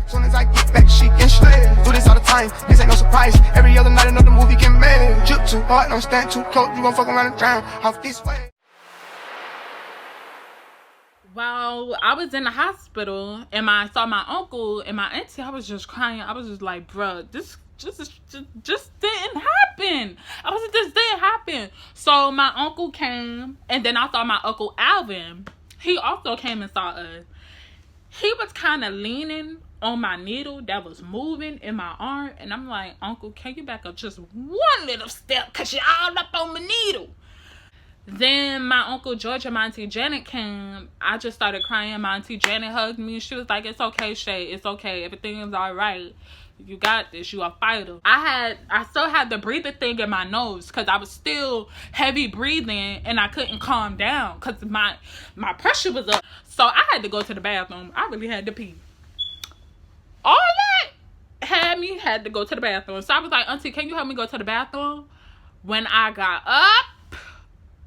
Soon as I get back, she can slay. Do this all the time, this ain't no surprise. Every other night another movie get made. Drip too hard, don't stand too close. You gon' fuck around and drown off this way. While I was in the hospital and I saw my uncle and my auntie, I was just crying. I was just like, bruh, this just didn't happen. This didn't happen. So my uncle came, and then I saw my uncle Alvin. He also came and saw us. He was kind of leaning on my needle that was moving in my arm, and I'm like, Uncle, can you back up just one little step, because you're all up on my needle. Then my Uncle George and my Auntie Janet came. I just started crying. My Auntie Janet hugged me. She was like, it's okay, Shay. It's okay. Everything is all right. You got this. You a fighter. I still had the breathing thing in my nose because I was still heavy breathing and I couldn't calm down because my pressure was up. So I had to go to the bathroom. I really had to pee. All that had to go to the bathroom. So I was like, Auntie, can you help me go to the bathroom? When I got up,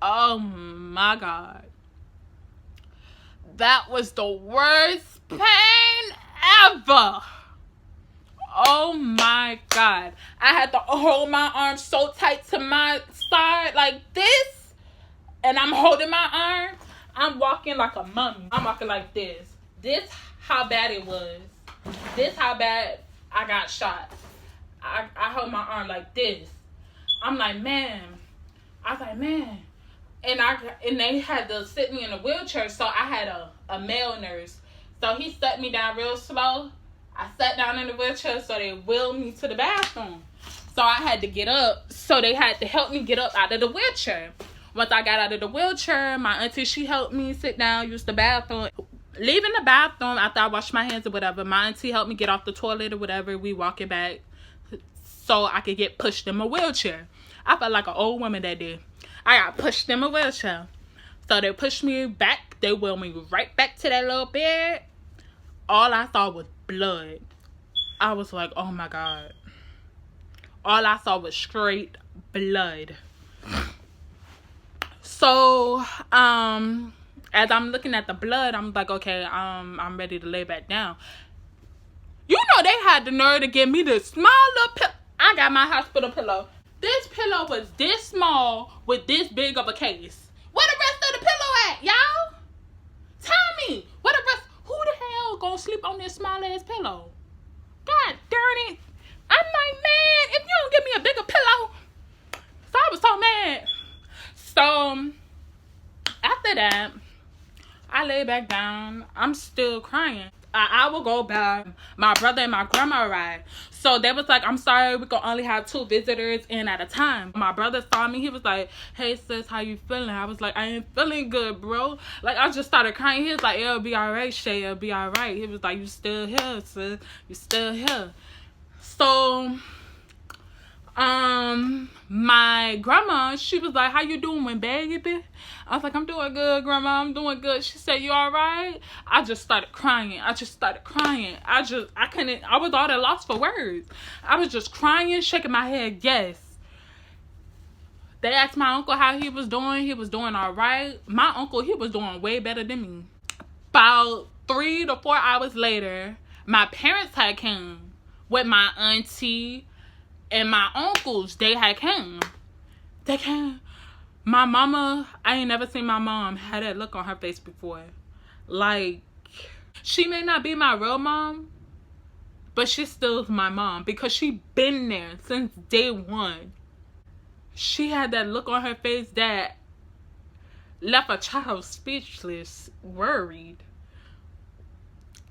oh my God. That was the worst pain ever. Oh my God. I had to hold my arm so tight to my side like this. And I'm holding my arm. I'm walking like a mummy. I'm walking like this. This how bad it was. This how bad I got shot. I held my arm like this. I'm like, man. I was like, man. And they had to sit me in a wheelchair, so I had a male nurse. So he set me down real slow. I sat down in the wheelchair, so they wheeled me to the bathroom. So I had to get up. So they had to help me get up out of the wheelchair. Once I got out of the wheelchair, my auntie, she helped me sit down, use the bathroom. Leaving the bathroom after I washed my hands or whatever, my auntie helped me get off the toilet or whatever. We walking back so I could get pushed in my wheelchair. I felt like an old woman that day. I got pushed in my wheelchair. So they pushed me back. They wheeled me right back to that little bed. All I saw was blood. I was like, oh my God. All I saw was straight blood. So, as I'm looking at the blood, I'm like, okay, I'm ready to lay back down. You know, they had the nerve to give me the small little pillow. I got my hospital pillow. This pillow was this small with this big of a case. Where the rest of the pillow at, y'all? Tell me. Where the rest? Who the hell gonna sleep on this small ass pillow? God darn it. I'm like, man, if you don't give me a bigger pillow. So I was so mad. So after that, I lay back down. I'm still crying. An hour go by. My brother and my grandma arrived. So they was like, I'm sorry, we can only have 2 visitors in at a time. My brother saw me. He was like, hey sis, how you feeling? I was like, I ain't feeling good, bro. Like, I just started crying. He was like, it'll be all right, Shay. It'll be all right. He was like, you still here, sis. You still here. So my grandma, she was like, how you doing, baby? I was like, I'm doing good, grandma. I'm doing good. She said, you all right? I just started crying. I was all at a loss for words. I was just crying, shaking my head. Yes. They asked my uncle how he was doing. He was doing all right. My uncle, he was doing way better than me. About 3 to 4 hours later, my parents had came with my auntie and my uncles. They had came. They came. My mama, I ain't never seen my mom had that look on her face before. Like, she may not be my real mom, but she still is my mom because she been there since day one. She had that look on her face that left a child speechless, worried.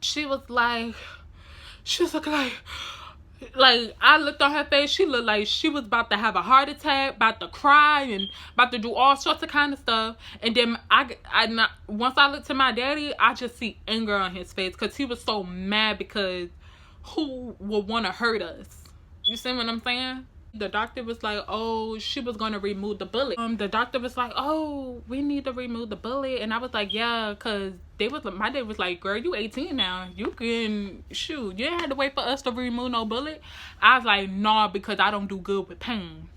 She was looking like, I looked on her face, she looked like she was about to have a heart attack, about to cry, and about to do all sorts of kind of stuff. And then once I looked to my daddy, I just see anger on his face because he was so mad because who would want to hurt us? You see what I'm saying? The doctor was like, oh, she was going to remove the bullet. The doctor was like, oh, we need to remove the bullet. And I was like, yeah, because my dad was like, girl, you 18 now. You can shoot. You didn't have to wait for us to remove no bullet. I was like, nah, because I don't do good with pain.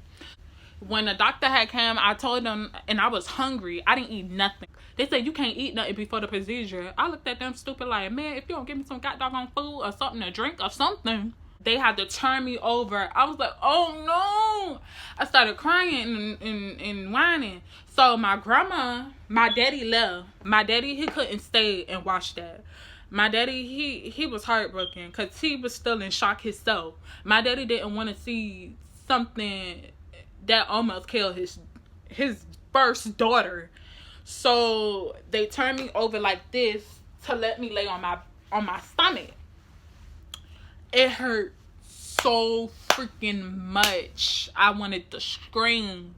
When the doctor had came, I told them, and I was hungry. I didn't eat nothing. They said, you can't eat nothing before the procedure. I looked at them stupid like, man, if you don't give me some goddamn food or something to drink or something. They had to turn me over. I was like, oh no. I started crying and whining. So my grandma, my daddy left. My daddy, he couldn't stay and watch that. My daddy, he was heartbroken because he was still in shock himself. My daddy didn't want to see something that almost killed his first daughter. So they turned me over like this to let me lay on my stomach. It hurt so freaking much. I wanted to scream.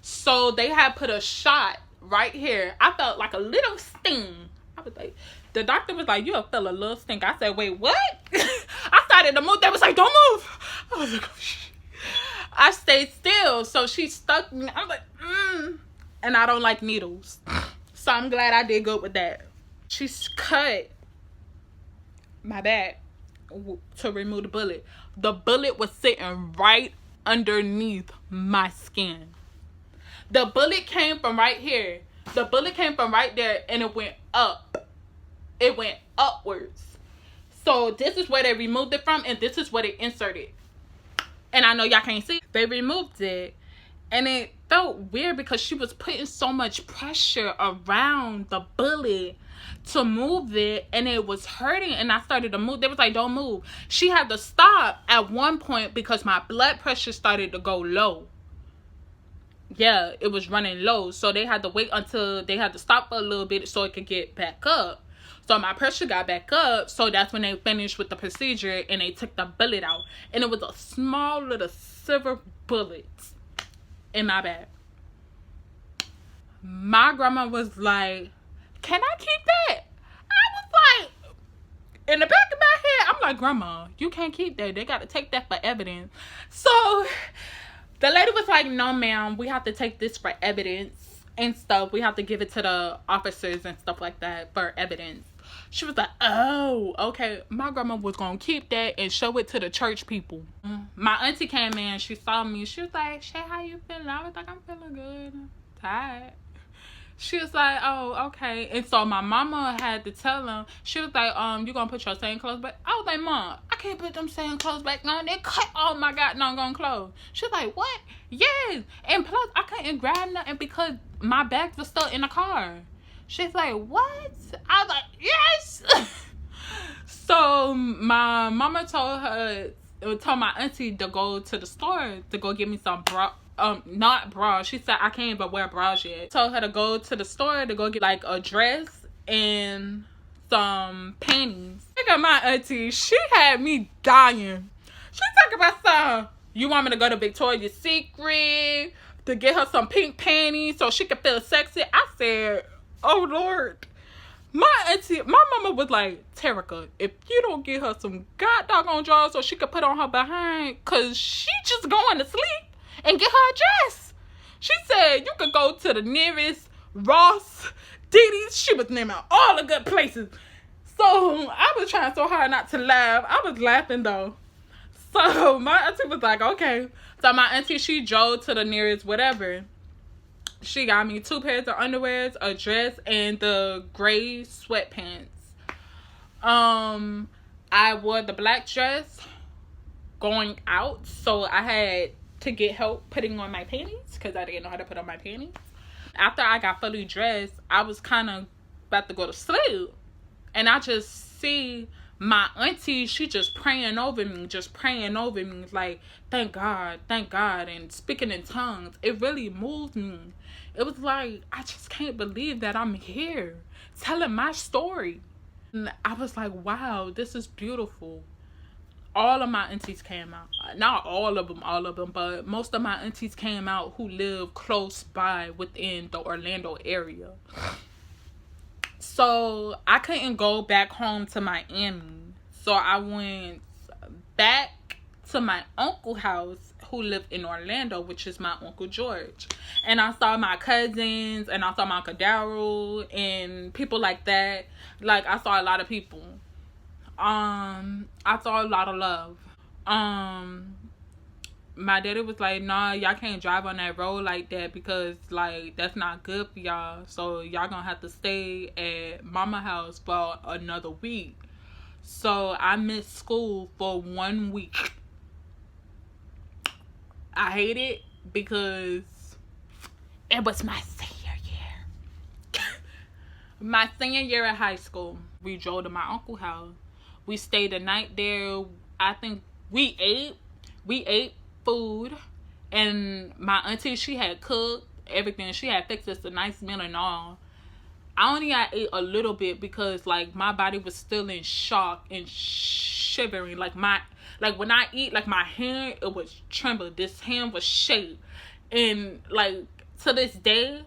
So they had put a shot right here. I felt like a little sting. I was like, the doctor was like, you'll feel a little sting. I said, wait, what? I started to move. They was like, don't move. I was like, oh, shit. I stayed still. So she stuck me. I was like, And I don't like needles. So I'm glad I did good with that. She cut my back to remove the bullet. The bullet was sitting right underneath my skin. The bullet came from right here. The bullet came from right there and it went up. It went upwards. So this is where they removed it from and this is where they inserted. And I know y'all can't see. They removed it. And it felt weird because she was putting so much pressure around the bullet to move it, and it was hurting, and I started to move. They was like, don't move. She had to stop at one point because my blood pressure started to go low. Yeah, it was running low. So they had to wait until they had to stop for a little bit so it could get back up. So my pressure got back up. So that's when they finished with the procedure and they took the bullet out. And it was a small little silver bullet in my back. My grandma was like, can I keep that? I was like, in the back of my head, I'm like, Grandma, you can't keep that. They got to take that for evidence. So the lady was like, no, ma'am, we have to take this for evidence and stuff. We have to give it to the officers and stuff like that for evidence. She was like, oh, okay. My grandma was going to keep that and show it to the church people. My auntie came in. She saw me. She was like, Shay, how you feeling? I was like, I'm feeling good. I'm tired. She was like, oh, okay. And so my mama had to tell him. She was like, you gonna put your same clothes back? I was like, Mom, I can't put them same clothes back on. They cut all my goddamn clothes. She was like, what? Yes. And plus, I couldn't grab nothing because my bags were still in the car. She's like, what? I was like, yes. So my mama told my auntie to go to the store to go get me some not bra. She said I can't even wear bras yet. Told her to go to the store to go get like a dress and some panties. Look at my auntie. She had me dying. She talking about some, you want me to go to Victoria's Secret to get her some pink panties so she could feel sexy? I said, oh Lord. My auntie, my mama was like, Terica, if you don't get her some goddamn drawers so she could put on her behind, cause she just going to sleep and get her a dress. She said you could go to the nearest Ross, Didi's. She was naming all the good places. So I was trying so hard not to laugh. I was laughing though. So my auntie was like, okay. So my auntie, she drove to the nearest whatever. She got me 2 pairs of underwears, a dress, and the gray sweatpants. I wore the black dress going out, so I had to get help putting on my panties because I didn't know how to put on my panties. After I got fully dressed, I was kind of about to go to sleep, and I just see my auntie, she just praying over me, like, thank God, and speaking in tongues. It really moved me. It was like, I just can't believe that I'm here telling my story. And I was like, wow, this is beautiful. All of my aunties came out. Not all of them, but most of my aunties came out who live close by within the Orlando area. So I couldn't go back home to Miami. So I went back to my uncle's house who lived in Orlando, which is my Uncle George. And I saw my cousins, and I saw my Uncle Daryl, and people like that. Like, I saw a lot of people. I saw a lot of love. my daddy was like, nah, y'all can't drive on that road like that because, like, that's not good for y'all. So y'all gonna have to stay at mama house for another week. So I missed school for 1 week. I hate it because it was my senior year. My senior year at high school. We drove to my uncle's house. We stayed the night there. I think we ate food, and my auntie, she had cooked everything. She had fixed us a nice meal and all. I only ate a little bit because, like, my body was still in shock and shivering. Like when I eat, like, my hand, it was trembling. This hand was shaking, and, like, to this day,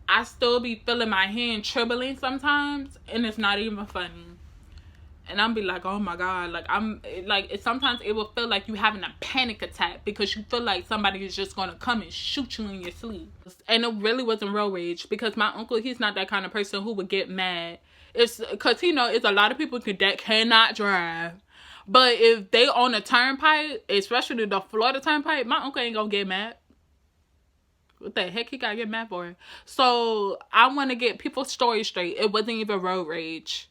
I still be feeling my hand trembling sometimes, and it's not even funny. And I'm be like, oh my God, like, I'm like, sometimes it will feel like you having a panic attack because you feel like somebody is just gonna come and shoot you in your sleep. And it really wasn't road rage because my uncle, he's not that kind of person who would get mad. It's because, you know, it's a lot of people that cannot drive. But if they on a turnpike, especially the Florida turnpike, my uncle ain't gonna get mad. What the heck he gotta get mad for? So I want to get people's story straight. It wasn't even road rage.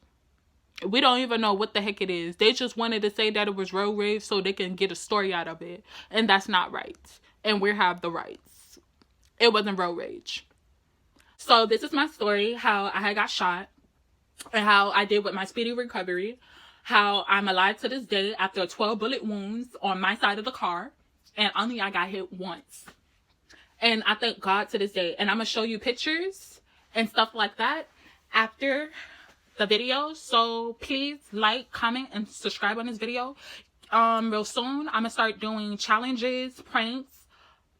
We don't even know what the heck it is. They just wanted to say that it was road rage so they can get a story out of it. And that's not right. And we have the rights. It wasn't road rage. So this is my story, how I had got shot and how I did with my speedy recovery, how I'm alive to this day after 12 bullet wounds on my side of the car, and only I got hit once. And I thank God to this day. And I'm going to show you pictures and stuff like that after the video. So please like, comment, and subscribe on this video. Real soon, I'm going to start doing challenges, pranks,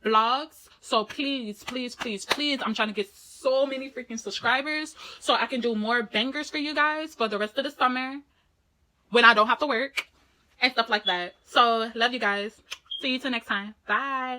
vlogs. So please, please, please, please, I'm trying to get so many freaking subscribers so I can do more bangers for you guys for the rest of the summer when I don't have to work and stuff like that. So love you guys. See you till next time. Bye.